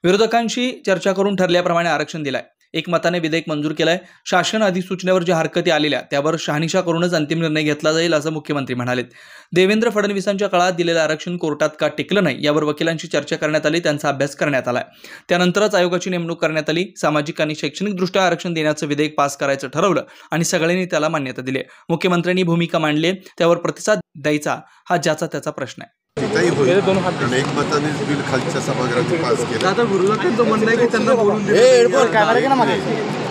विरोधकांशी चर्चा करून ठरल्याप्रमाणे आरक्षण दिलंय। एकमताने विधेयक मंजूर केलंय। शासन अधिसूचनेवर ज्या हरकती आलेल्या त्यावर शहानिशा करूनच अंतिम निर्णय घेतला जाईल असं मुख्यमंत्री म्हणाले। देवेंद्र फडणवीसांच्या काळात दिलेलं आरक्षण कोर्टात का टिकलं नाही यावर वकिलांशी चर्चा करण्यात आली, त्यांचा अभ्यास करण्यात आलाय। त्यानंतरच आयोगाची नेमणूक करण्यात आली। सामाजिक आणि शैक्षणिक दृष्ट्या आरक्षण देण्याचं विधेयक पास करायचं ठरवलं आणि सगळ्यांनी त्याला मान्यता दिली। मुख्यमंत्र्यांनी भूमिका मांडली, त्यावर प्रतिसाद द्यायचा हा ज्याचा त्याचा प्रश्न आहे। एकमतानेच बिल खालच्या सभागृहात पास केलं।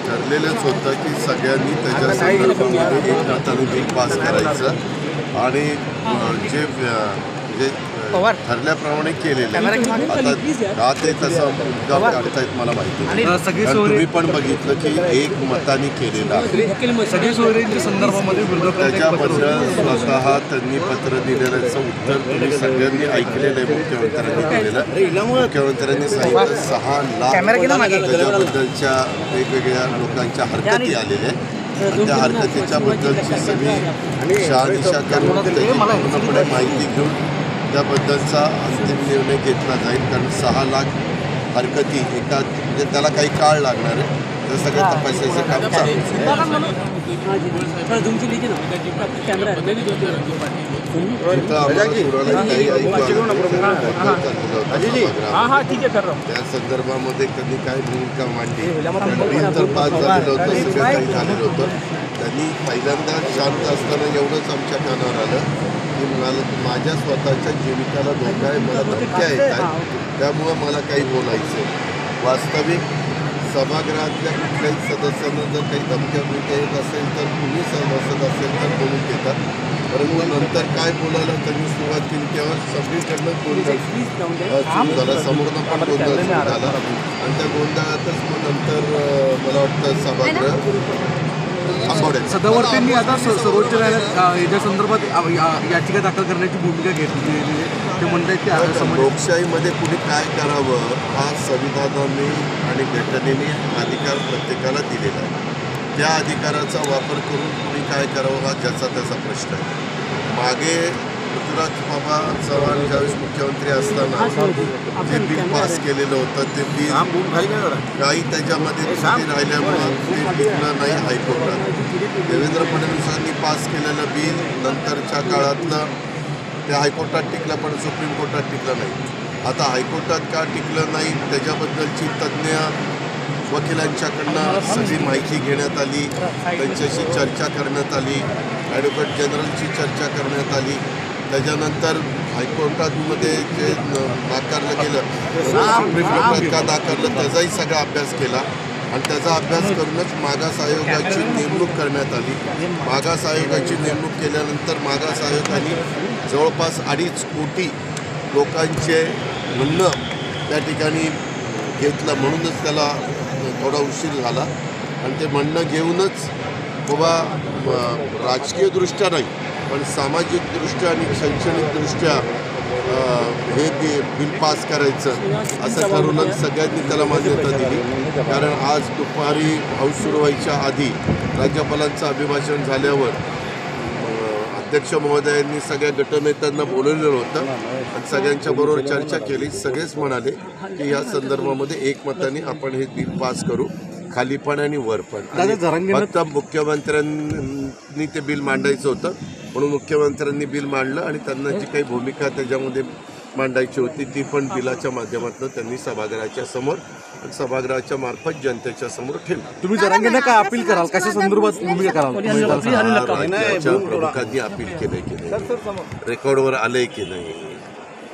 ठरलेलंच होतं की सगळ्यांनी त्याच्या संदर्भामध्ये एकमताने बिल पास करायचं आणि जे ठरल्याप्रमाणे केलेलं आता ते तसं मुद्दा काढतायत मला माहिती नाही। तुम्ही पण बघितलं की एकमताने केलेलं त्याच्याबद्दल स्वतः त्यांनी पत्र दिलेल्याचं उत्तर तुम्ही सगळ्यांनी ऐकलेलं आहे। मुख्यमंत्र्यांनी केलेलं, मुख्यमंत्र्यांनी सांगितलं 6 लाख त्याच्याबद्दलच्या वेगवेगळ्या लोकांच्या हरकती आलेल्या आहेत। त्या हरकतीच्या बद्दलची सगळी शहानिशा करून त्याची पूर्णपणे माहिती घेऊन त्याबद्दलचा अंतिम निर्णय घेतला जाईल। कारण 6 लाख हरकती एका म्हणजे त्याला काही काळ लागणार आहे, तर सगळं तपासायचं काम चालू त्या संदर्भामध्ये कधी काय भूमिका मांडली। तर पास झालेलं होतं, सगळं काही झालेलं होतं। त्यांनी पहिल्यांदा शांत असताना एवढंच आमच्या कानावर आलं की माझ्या स्वतःच्या जीविकाला धोका आहे, मला धमक्या येत आहेत, त्यामुळं मला काही बोलायचं। वास्तविक सभागृहातल्या कुठल्याही सदस्यांना जर काही धमक्या येत असेल तर कुणी सहमत असेल तर बोलून घेतात, परंतु नंतर काय बोलायला त्यांनी सुरुवात केली तेव्हा सगळीकडनं गोंधळ सुरू झाला, समोरनं पण गोंधळ सुरू झाला आणि त्या गोंधळातच मग नंतर मला वाटतं सभागृह सदावर्तींनी आता सर्वोच्च न्यायालयात याच्या संदर्भात याचिका दाखल करण्याची भूमिका घेतली। ते म्हणतात की लोकशाहीमध्ये कुणी काय करावं हा संविधानाने आणि घटनेने अधिकार प्रत्येकाला दिलेला आहे। त्या अधिकाराचा वापर करून कुणी काय करावं हा ज्याचा त्याचा प्रश्न आहे। मागे पृथ्वीराज बाबा चव्हाण ज्यावेळेस मुख्यमंत्री असताना जे बिल पास केलेलं होतं ते बिल काही त्याच्यामध्ये त्रुटी राहिल्यामुळं ते टिकलं नाही हायकोर्टात। देवेंद्र फडणवीसांनी पास केलेलं बिल नंतरच्या काळातलं ते हायकोर्टात टिकलं पण सुप्रीम कोर्टात टिकलं नाही। आता हायकोर्टात का टिकलं नाही त्याच्याबद्दलची तज्ज्ञ वकिलांच्याकडनं सगळी माहिती घेण्यात आली, त्यांच्याशी चर्चा करण्यात आली, ॲडव्होकेट जनरलची चर्चा करण्यात आली। त्याच्यानंतर हायकोर्टामध्ये जे नाकारलं गेलं सुप्रीम कोर्टात का नाकारलं त्याचाही सगळा अभ्यास केला आणि त्याचा अभ्यास करूनच मागास आयोगाची नेमणूक करण्यात आली। मागास आयोगाची नेमणूक केल्यानंतर मागास आयोगाने जवळपास 2.5 कोटी लोकांचे म्हणणं त्या ठिकाणी घेतलं, म्हणूनच त्याला थोडा उशीर झाला आणि ते म्हणणं घेऊनच बाबा राजकीयदृष्ट्या नाही पण सामाजिकदृष्ट्या आणि शैक्षणिकदृष्ट्या हे बिल पास करायचं असं ठरवूनच सगळ्यांनी त्याला मान्यता दिली। कारण आज दुपारी हाऊस सुरू व्हायच्या आधी राज्यपालांचं अभिभाषण झाल्यावर अध्यक्ष महोदयांनी सगळ्या गटनेत्यांना बोलवलेलं होतं आणि सगळ्यांच्या बरोबर चर्चा केली। सगळेच म्हणाले की या संदर्भामध्ये एकमताने आपण हे बिल पास करू, खाली पण आणि वर पण। फक्त मुख्यमंत्र्यांनी ते बिल मांडायचं होतं म्हणून मुख्यमंत्र्यांनी बिल मांडलं आणि त्यांना जी काही भूमिका त्याच्यामध्ये मांडायची होती ती पण बिलाच्या माध्यमातून त्यांनी सभागृहाच्या समोर आणि सभागृहाच्या मार्फत जनतेच्या समोर ठेवली। तुम्ही जरांगेंना काय अपील कराल, कशा संदर्भात भूमिका कराल? राज्याच्या प्रमुखांनी अपील केलंय की नाही, रेकॉर्डवर आलंय की नाही?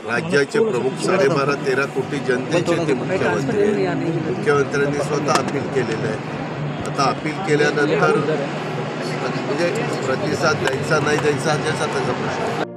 राज्याचे प्रमुख 12.5-13 कोटी जनतेचे ते मुख्यमंत्र्यांनी स्वतः अपील केलेलं आहे। आता अपील केल्यानंतर म्हणजे प्रतिसाद द्यायचा नाही द्यायचा त्याचा प्रश्न